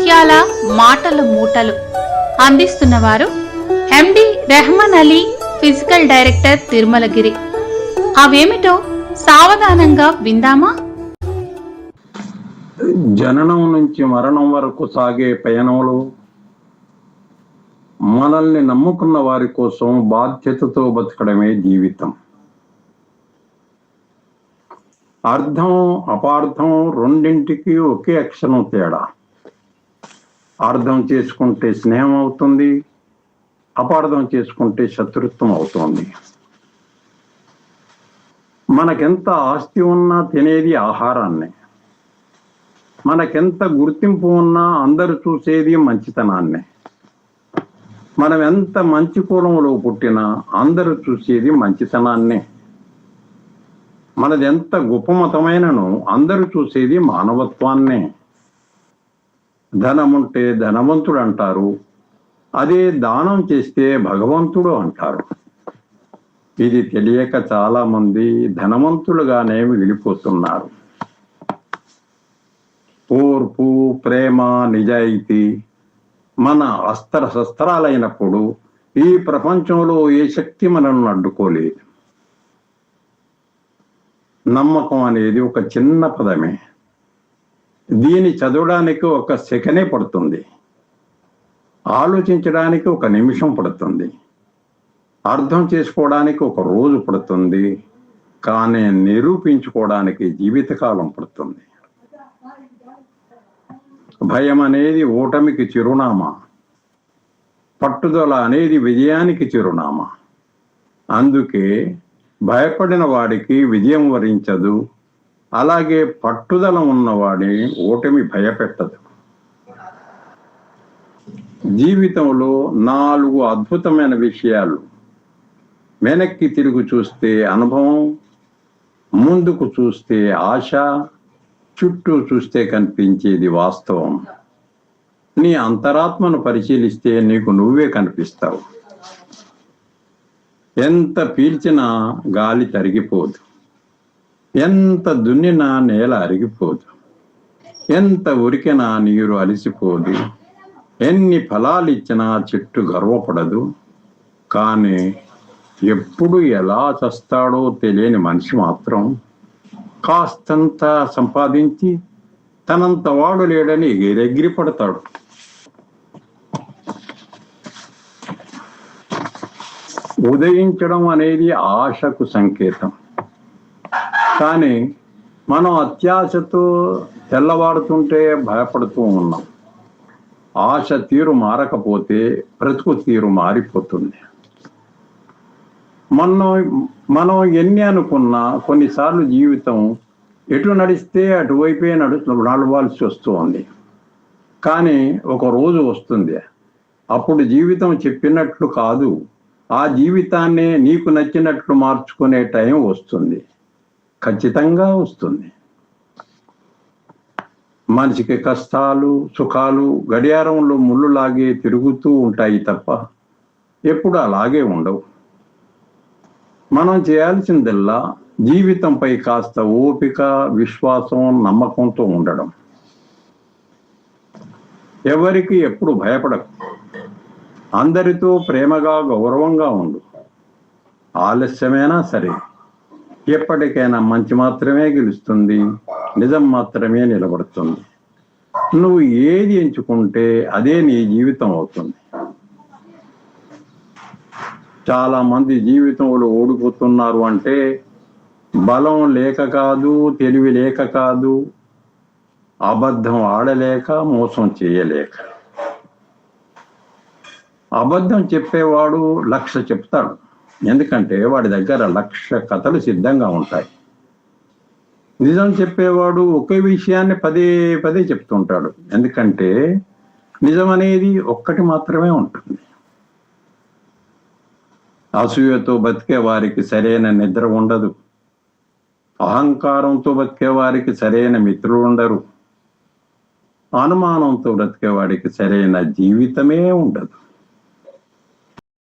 ముత్యాల మాటల మూటలు అందిస్తున్నవారు ఎండి రెహమాన్ అలీ, ఫిజికల్ డైరెక్టర్, తిరుమలగిరి. అవేమిటో సావధానంగా విందామా? జననం నుంచి మరణం వరకు సాగే పయనంలో మనల్ని నమ్ముకున్న వారి కోసం బాధ్యతతో బతకడమే జీవితం. అర్థం అపార్థం రెండింటికి ఒకే అక్షరం తేడా. అర్థం చేసుకుంటే స్నేహం అవుతుంది, అపార్థం చేసుకుంటే శత్రుత్వం అవుతుంది. మనకెంత ఆస్తి ఉన్నా తినేది ఆహారాన్నే, మనకెంత గుర్తింపు ఉన్నా అందరూ చూసేది మంచితనాన్నే, మనం ఎంత మంచి కులంలో పుట్టినా అందరూ చూసేది మంచితనాన్నే, మనది ఎంత గొప్ప మతమైనను అందరూ చూసేది మానవత్వాన్నే. ధనముంటే ధనవంతుడు అంటారు, అదే దానం చేస్తే భగవంతుడు అంటారు. ఇది తెలియక చాలా మంది ధనవంతులుగానే మిగిలిపోతున్నారు. ఓర్పు, ప్రేమ, నిజాయితీ మన అస్త్ర శస్త్రాలైనప్పుడు ఈ ప్రపంచంలో ఏ శక్తి మనల్ని అడ్డుకోలేదు. నమ్మకం అనేది ఒక చిన్న పదమే. దీన్ని చదవడానికి ఒక సెకనే పడుతుంది, ఆలోచించడానికి ఒక నిమిషం పడుతుంది, అర్థం చేసుకోవడానికి ఒక రోజు పడుతుంది, కానీ నిరూపించుకోవడానికి జీవితకాలం పడుతుంది. భయం అనేది ఓటమికి చిరునామా, పట్టుదల అనేది విజయానికి చిరునామా. అందుకే భయపడిన వాడికి విజయం వరించదు, అలాగే పట్టుదల ఉన్నవాడిని ఓటమి భయపెట్టదు. జీవితంలో 4 అద్భుతమైన విషయాలు. వెనక్కి తిరిగి చూస్తే అనుభవం, ముందుకు చూస్తే ఆశ, చుట్టూ చూస్తే కనిపించేది వాస్తవం. నీ అంతరాత్మను పరిశీలిస్తే నీకు నువ్వే కనిపిస్తావు. ఎంత పీల్చినా గాలి తరిగిపోదు, ఎంత దున్నినా నేల అరిగిపోదు, ఎంత ఉరికినా నీరు అలసిపోదు, ఎన్ని ఫలాలు ఇచ్చినా చెట్టు గర్వపడదు. కానీ ఎప్పుడు ఎలా చస్తాడో తెలియని మనిషి మాత్రం కాస్తంత సంపాదించి తనంత వాడు లేడని ఎగిరెగిరి పడతాడు. ఉదయించడం అనేది ఆశకు సంకేతం, కానీ మనం అత్యాశతో తెల్లవారుతుంటే భయపడుతూ ఉన్నాం. ఆశ తీరు మారకపోతే బ్రతుకు తీరు మారిపోతుంది. మనం ఎన్ని అనుకున్నా కొన్నిసార్లు జీవితం ఎటు నడిస్తే అటువైపే నడవాల్సి వస్తుంది. కానీ ఒక రోజు వస్తుంది, అప్పుడు జీవితం చెప్పినట్లు కాదు, ఆ జీవితాన్నే నీకు నచ్చినట్లు మార్చుకునే టైం వస్తుంది, ఖచ్చితంగా వస్తుంది. మనిషికి కష్టాలు సుఖాలు గడియారంలో ముళ్ళులాగే తిరుగుతూ ఉంటాయి తప్ప ఎప్పుడు అలాగే ఉండవు. మనం చేయాల్సిందల్లా జీవితంపై కాస్త ఓపిక, విశ్వాసం, నమ్మకంతో ఉండడం. ఎవరికి ఎప్పుడు భయపడకు, అందరితో ప్రేమగా గౌరవంగా ఉండు. ఆలస్యమైనా సరే ఎప్పటికైనా మంచి మాత్రమే గెలుస్తుంది, నిజం మాత్రమే నిలబడుతుంది. నువ్వు ఏది ఎంచుకుంటే అదే నీ జీవితం అవుతుంది. చాలా మంది జీవితంలో ఓడిపోతున్నారు అంటే బలం లేక కాదు, తెలివి లేక కాదు, అబద్ధం ఆడలేక, మోసం చేయలేక. అబద్ధం చెప్పేవాడు 1,00,000 చెప్తాడు, ఎందుకంటే వాడి దగ్గర 1,00,000 కథలు సిద్ధంగా ఉంటాయి. నిజం చెప్పేవాడు ఒకే విషయాన్ని పదే పదే చెప్తుంటాడు, ఎందుకంటే నిజం అనేది ఒక్కటి మాత్రమే ఉంటుంది. అసూయతో బతికే వారికి సరైన నిద్ర ఉండదు, అహంకారంతో బతికే వారికి సరైన మిత్రులు ఉండరు, అనుమానంతో బ్రతికే వాడికి సరైన జీవితమే ఉండదు.